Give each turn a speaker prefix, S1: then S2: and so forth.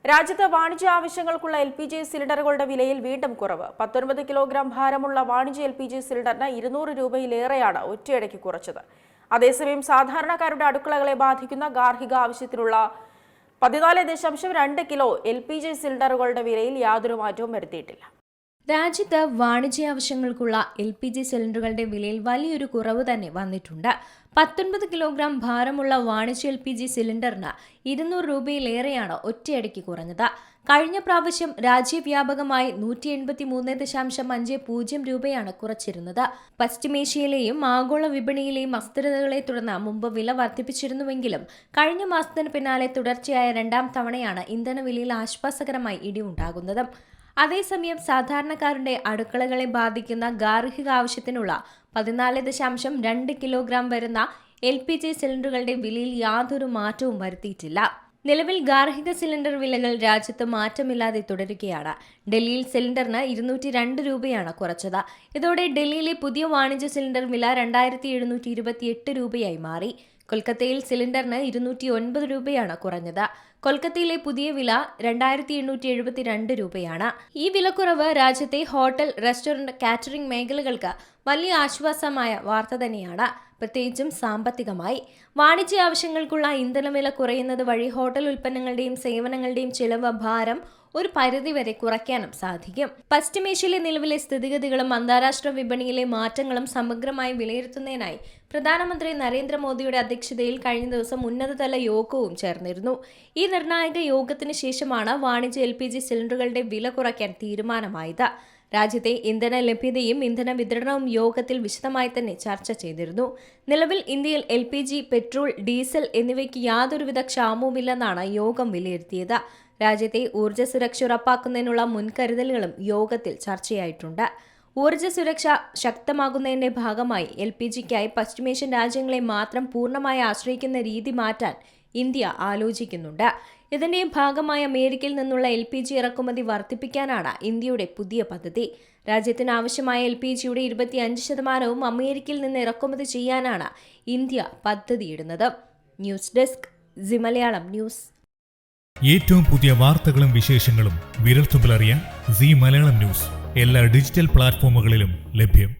S1: രാജ്യത്ത് വാണിജ്യ ആവശ്യങ്ങൾക്കുള്ള LPG സിലിണ്ടറുകളുടെ വിലയിൽ വീണ്ടും കുറവ്. 19 കിലോഗ്രാം ഭാരമുള്ള വാണിജ്യ LPG സിലിണ്ടറിന് 200 രൂപയിലേറെയാണ് ഒറ്റയടിക്ക് കുറച്ചത്. അതേസമയം സാധാരണക്കാരുടെ അടുക്കളകളെ ബാധിക്കുന്ന ഗാർഹിക ആവശ്യത്തിനുള്ള 14.2 കിലോ LPG സിലിണ്ടറുകളുടെ വിലയിൽ യാതൊരു മാറ്റവും വരുത്തിയിട്ടില്ല.
S2: രാജ്യത്ത് വാണിജ്യ ആവശ്യങ്ങൾക്കുള്ള LPG സിലിണ്ടറുകളുടെ വിലയിൽ വലിയൊരു കുറവ് തന്നെ വന്നിട്ടുണ്ട്. 19 കിലോഗ്രാം ഭാരമുള്ള വാണിജ്യ LPG സിലിണ്ടറിന് 200 രൂപയിലേറെയാണ് ഒറ്റയടിക്ക് കുറഞ്ഞത്. കഴിഞ്ഞ പ്രാവശ്യം രാജ്യവ്യാപകമായി 183.50 രൂപയാണ് കുറച്ചിരുന്നത്. പശ്ചിമേഷ്യയിലെയും ആഗോള വിപണിയിലെയും അസ്ഥിരതകളെ തുടർന്ന് മുമ്പ് വില വർദ്ധിപ്പിച്ചിരുന്നുവെങ്കിലും കഴിഞ്ഞ മാസത്തിന് പിന്നാലെ തുടർച്ചയായ രണ്ടാം തവണയാണ് ഇന്ധനവിലയിൽ ആശ്വാസകരമായി ഇടിവുണ്ടാകുന്നത്. അതേസമയം സാധാരണക്കാരുടെ അടുക്കളകളെ ബാധിക്കുന്ന ഗാർഹിക ആവശ്യത്തിനുള്ള 14.2 കിലോഗ്രാം വരുന്ന LPG സിലിണ്ടറുകളുടെ വിലയിൽ യാതൊരു മാറ്റവും വരുത്തിയിട്ടില്ല. നിലവിൽ ഗാർഹിക സിലിണ്ടർ വിലകൾ രാജ്യത്ത് മാറ്റമില്ലാതെ തുടരുകയാണ്. ഡൽഹിയിൽ സിലിണ്ടറിന് 202 രൂപയാണ് കുറച്ചത്. ഇതോടെ ഡൽഹിയിലെ പുതിയ വാണിജ്യ സിലിണ്ടർ വില 2728 രൂപയായി മാറി. കൊൽക്കത്തയിൽ സിലിണ്ടറിന് 209 രൂപയാണ് കുറഞ്ഞത്. കൊൽക്കത്തയിലെ പുതിയ വില 2872 രൂപയാണ്. ഈ വിലക്കുറവ് രാജ്യത്തെ ഹോട്ടൽ, റെസ്റ്റോറന്റ്, കാറ്ററിംഗ് മേഖലകൾക്ക് വലിയ ആശ്വാസമായ വാർത്ത തന്നെയാണ്, പ്രത്യേകിച്ചും സാമ്പത്തികമായി. വാണിജ്യ ആവശ്യങ്ങൾക്കുള്ള ഇന്ധനവില കുറയുന്നത് വഴി ഹോട്ടൽ ഉൽപ്പന്നങ്ങളുടെയും സേവനങ്ങളുടെയും ചിലവ് ഭാരം ഒരു പരിധിവരെ കുറയ്ക്കാനും സാധിക്കും. പശ്ചിമേഷ്യയിലെ നിലവിലെ സ്ഥിതിഗതികളും അന്താരാഷ്ട്ര വിപണിയിലെ മാറ്റങ്ങളും സമഗ്രമായി വിലയിരുത്തുന്നതിനായി പ്രധാനമന്ത്രി നരേന്ദ്രമോദിയുടെ അധ്യക്ഷതയിൽ കഴിഞ്ഞ ദിവസം ഉന്നതതല യോഗവും ചേർന്നിരുന്നു. ഈ നിർണായക യോഗത്തിന് ശേഷമാണ് വാണിജ്യ LPG സിലിണ്ടറുകളുടെ വില കുറയ്ക്കാൻ തീരുമാനമായത്. രാജ്യത്തെ ഇന്ധന ലഭ്യതയും ഇന്ധന വിതരണവും യോഗത്തിൽ വിശദമായി തന്നെ ചർച്ച ചെയ്തിരുന്നു. നിലവിൽ ഇന്ത്യയിൽ LPG, പെട്രോൾ, ഡീസൽ എന്നിവയ്ക്ക് യാതൊരുവിധ ക്ഷാമവുമില്ലെന്നാണ് യോഗം വിലയിരുത്തിയത്. രാജ്യത്തെ ഊർജ്ജ സുരക്ഷ ഉറപ്പാക്കുന്നതിനുള്ള മുൻകരുതലുകളും യോഗത്തിൽ ചർച്ചയായിട്ടുണ്ട്. ഊർജ്ജ സുരക്ഷ ശക്തമാകുന്നതിന്റെ ഭാഗമായി LPGക്കായി പശ്ചിമേഷ്യൻ രാജ്യങ്ങളെ മാത്രം പൂർണ്ണമായി ആശ്രയിക്കുന്ന രീതി മാറ്റാൻ ഇന്ത്യ ആലോചിക്കുന്നുണ്ട്. ഇതിന്റെ ഭാഗമായി അമേരിക്കയിൽ നിന്നുള്ള LPG ഇറക്കുമതി വർദ്ധിപ്പിക്കാനാണ് ഇന്ത്യയുടെ പുതിയ പദ്ധതി. രാജ്യത്തിന് ആവശ്യമായ LPGയുടെ 25% അമേരിക്കയിൽ നിന്ന് ഇറക്കുമതി ചെയ്യാനാണ് ഇന്ത്യ പദ്ധതിയിടുന്നത്. News desk, C Malayalam news.
S3: ഏറ്റവും പുതിയ വാർത്തകളും വിശേഷങ്ങളും വിരൽത്തുമ്പിലറിയാൻ സി മലയാളം ന്യൂസ് എല്ലാ ഡിജിറ്റൽ പ്ലാറ്റ്ഫോമുകളിലും ലഭ്യം.